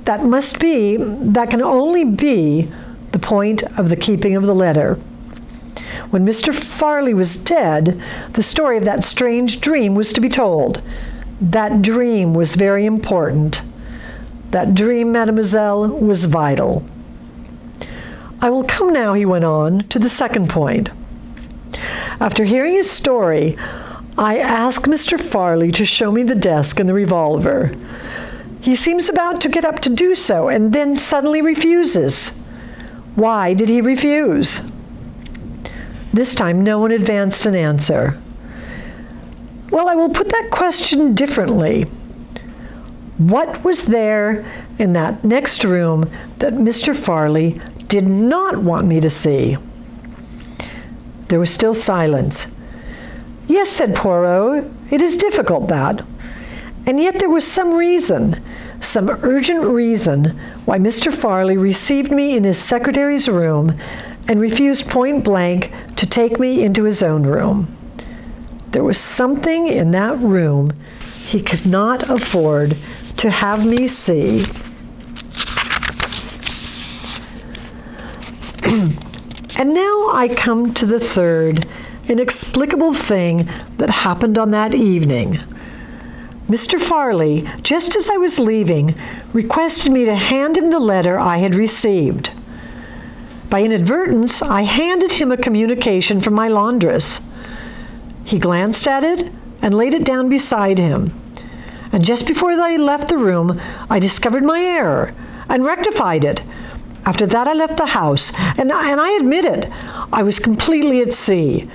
Speaker 1: That can only be the point of the keeping of the letter. When Mr. Farley was dead, the story of that strange dream was to be told. That dream was very important. That dream, mademoiselle, was vital. I will come now, he went on, to the second point. After hearing his story, I asked Mr. Farley to show me the desk and the revolver. He seems about to get up to do so, and then suddenly refuses. Why did he refuse? This time, no one advanced an answer. Well, I will put that question differently. What was there in that next room that Mr. Farley did not want me to see? There was still silence. Yes, said Poirot, it is difficult, that. And yet there was some reason, some urgent reason, why Mr. Farley received me in his secretary's room and refused point blank to take me into his own room. There was something in that room he could not afford to have me see. And now I come to the third inexplicable thing that happened on that evening. Mr. Farley, just as I was leaving, requested me to hand him the letter I had received. By inadvertence, I handed him a communication from my laundress. He glanced at it and laid it down beside him. And just before I left the room, I discovered my error and rectified it. After that, I left the house, and I admit it, I was completely at sea.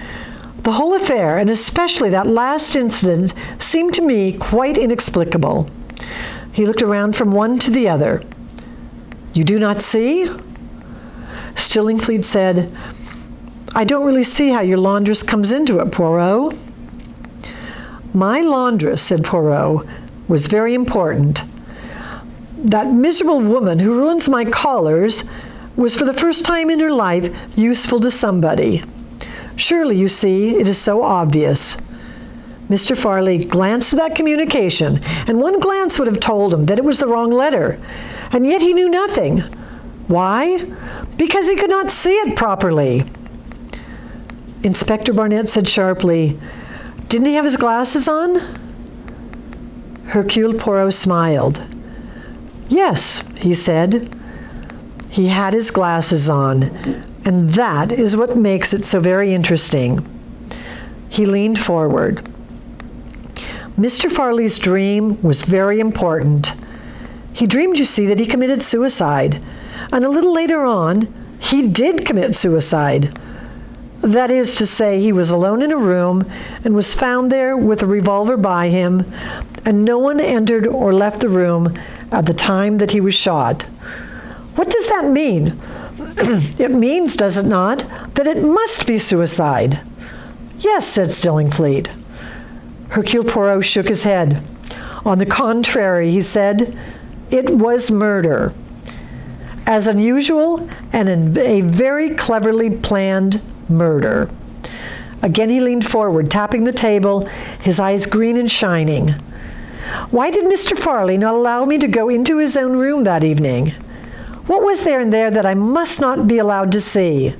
Speaker 1: The whole affair, and especially that last incident, seemed to me quite inexplicable. He looked around from one to the other. You do not see? Stillingfleet said, I don't really see how your laundress comes into it, Poirot. My laundress, said Poirot, was very important. That miserable woman who ruins my collars was for the first time in her life useful to somebody. Surely, you see, it is so obvious. Mr. Farley glanced at that communication, and one glance would have told him that it was the wrong letter, and yet he knew nothing. Why? Because he could not see it properly. Inspector Barnett said sharply, Didn't he have his glasses on? Hercule Poirot smiled. Yes, he said. He had his glasses on, and that is what makes it so very interesting. He leaned forward. Mr. Farley's dream was very important. He dreamed, you see, that he committed suicide, and a little later on, he did commit suicide. That is to say, he was alone in a room and was found there with a revolver by him, and no one entered or left the room at the time that he was shot. What does that mean? It means, does it not, that it must be suicide? Yes, said Stillingfleet. Hercule Poirot shook his head. On the contrary, he said, it was murder. As unusual and a very cleverly planned murder. Again he leaned forward, tapping the table, his eyes green and shining. Why did Mr. Farley not allow me to go into his own room that evening? What was there in there that I must not be allowed to see?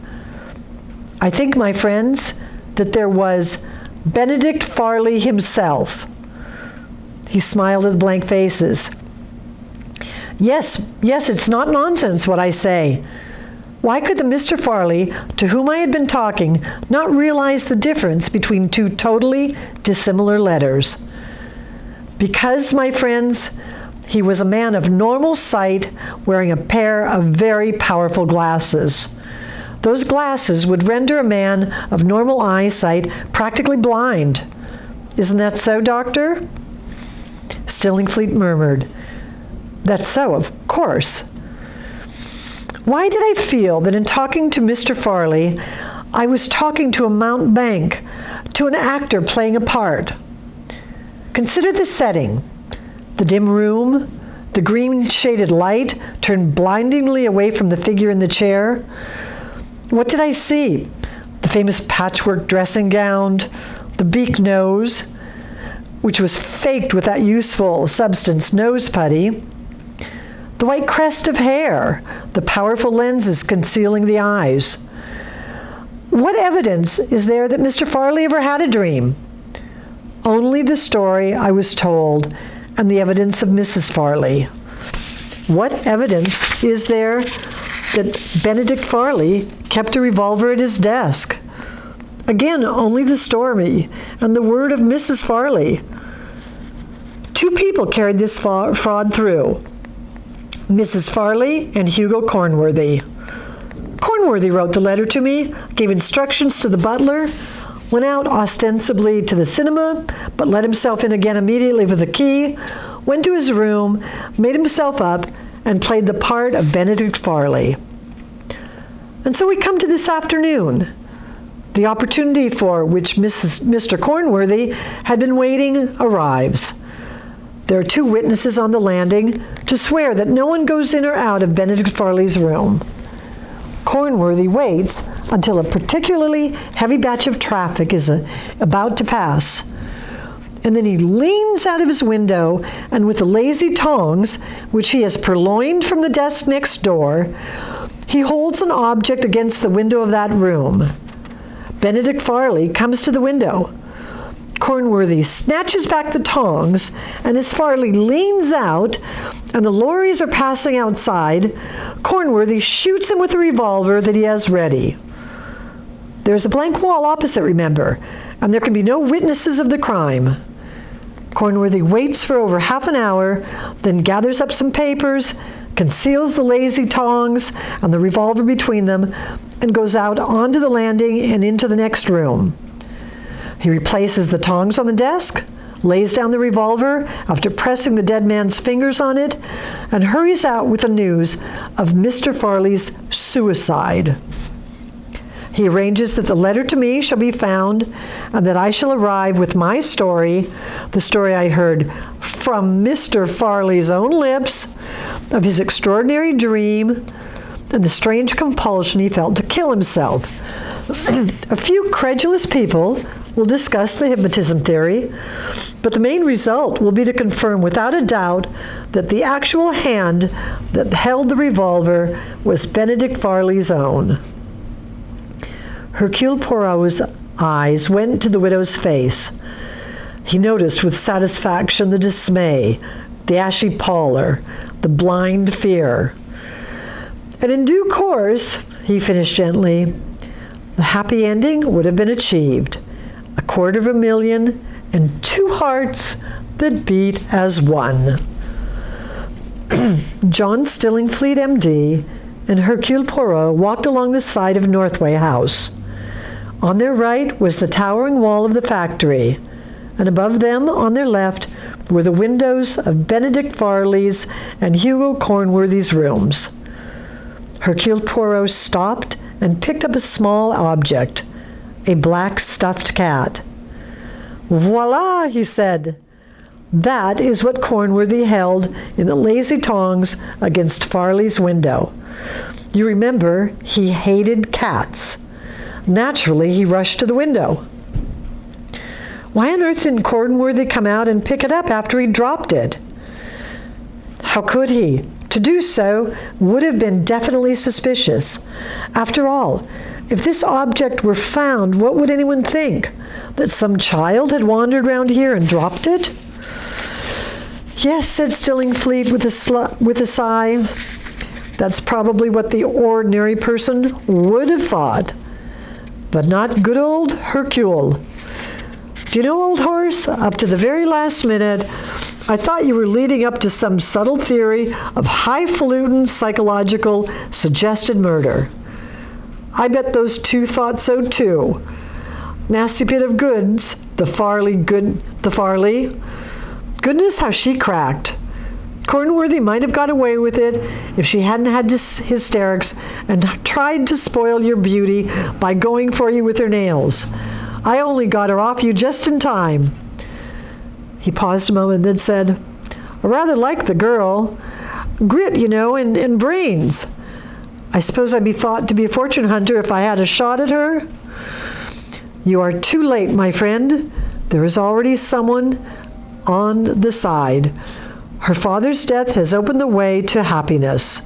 Speaker 1: I think, my friends, that there was Benedict Farley himself. He smiled at blank faces. Yes, it's not nonsense what I say. Why could the Mr. Farley, to whom I had been talking, not realize the difference between two totally dissimilar letters? Because, my friends, he was a man of normal sight wearing a pair of very powerful glasses. Those glasses would render a man of normal eyesight practically blind. Isn't that so, Doctor? Stillingfleet murmured, That's so, of course. Why did I feel that in talking to Mr. Farley, I was talking to a mountebank, to an actor playing a part? Consider the setting. The dim room, the green-shaded light turned blindingly away from the figure in the chair. What did I see? The famous patchwork dressing gown, the beak nose, which was faked with that useful substance nose putty, the white crest of hair, the powerful lenses concealing the eyes. What evidence is there that Mr. Farley ever had a dream? Only the story I was told and the evidence of Mrs. Farley. What evidence is there that Benedict Farley kept a revolver at his desk? Again, only the story and the word of Mrs. Farley. Two people carried this fraud through, Mrs. Farley and Hugo Cornworthy. Cornworthy wrote the letter to me, gave instructions to the butler, went out ostensibly to the cinema, but let himself in again immediately with a key, went to his room, made himself up, and played the part of Benedict Farley. And so we come to this afternoon, the opportunity for which Mr. Cornworthy had been waiting arrives. There are 2 witnesses on the landing to swear that no one goes in or out of Benedict Farley's room. Cornworthy waits until a particularly heavy batch of traffic is about to pass. And then he leans out of his window and with the lazy tongs, which he has purloined from the desk next door, he holds an object against the window of that room. Benedict Farley comes to the window. Cornworthy snatches back the tongs, and as Farley leans out and the lorries are passing outside, Cornworthy shoots him with a revolver that he has ready. There's a blank wall opposite, remember, and there can be no witnesses of the crime. Cornworthy waits for over half an hour, then gathers up some papers, conceals the lazy tongs and the revolver between them, and goes out onto the landing and into the next room. He replaces the tongs on the desk, lays down the revolver after pressing the dead man's fingers on it, and hurries out with the news of Mr. Farley's suicide. He arranges that the letter to me shall be found and that I shall arrive with my story, the story I heard from Mr. Farley's own lips, of his extraordinary dream and the strange compulsion he felt to kill himself. A few credulous people will discuss the hypnotism theory, but the main result will be to confirm without a doubt that the actual hand that held the revolver was Benedict Farley's own. Hercule Poirot's eyes went to the widow's face. He noticed with satisfaction the dismay, the ashy pallor, the blind fear. And in due course, he finished gently, the happy ending would have been achieved. 250,000 and 2 hearts that beat as one. John Stillingfleet, M.D., and Hercule Poirot walked along the side of Northway House. On their right was the towering wall of the factory, and above them, on their left, were the windows of Benedict Farley's and Hugo Cornworthy's rooms. Hercule Poirot stopped and picked up a small object, a black stuffed cat. "Voila," he said. "That is what Cornworthy held in the lazy tongs against Farley's window. You remember, he hated cats. Naturally, he rushed to the window." Why on earth didn't Cornworthy come out and pick it up after he dropped it? How could he? To do so would have been definitely suspicious. After all, if this object were found, what would anyone think? That some child had wandered round here and dropped it? "Yes," said Stillingfleet with a sigh. "That's probably what the ordinary person would have thought. But not good old Hercule. Do you know, old horse, up to the very last minute, I thought you were leading up to some subtle theory of highfalutin psychological suggested murder. I bet those 2 thought so too. Nasty bit of goods, the Farley. Goodness, how she cracked. Cornworthy might have got away with it if she hadn't had hysterics and tried to spoil your beauty by going for you with her nails. I only got her off you just in time." He paused a moment and then said, "I rather like the girl. Grit, you know, and brains. I suppose I'd be thought to be a fortune hunter if I had a shot at her?" "You are too late, my friend. There is already someone on the side. Her father's death has opened the way to happiness.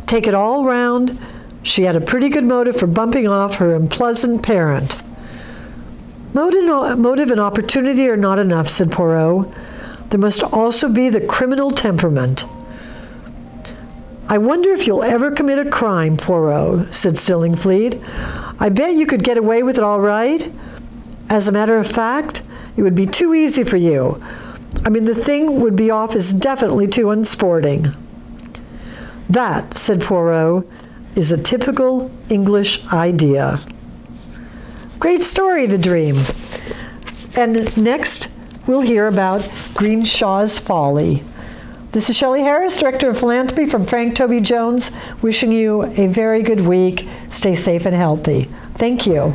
Speaker 1: Take it all round, she had a pretty good motive for bumping off her unpleasant parent." Motive and opportunity are not enough," said Poirot. "There must also be the criminal temperament." "I wonder if you'll ever commit a crime, Poirot," said Stillingfleet. "I bet you could get away with it all right. As a matter of fact, it would be too easy for you. I mean, the thing would be off as definitely too unsporting." "That," said Poirot, is a typical English idea. Great story, The Dream. And next, we'll hear about Greenshaw's Folly. This is Shelley Harris, Director of Philanthropy from Frank Toby Jones, wishing you a very good week. Stay safe and healthy. Thank you.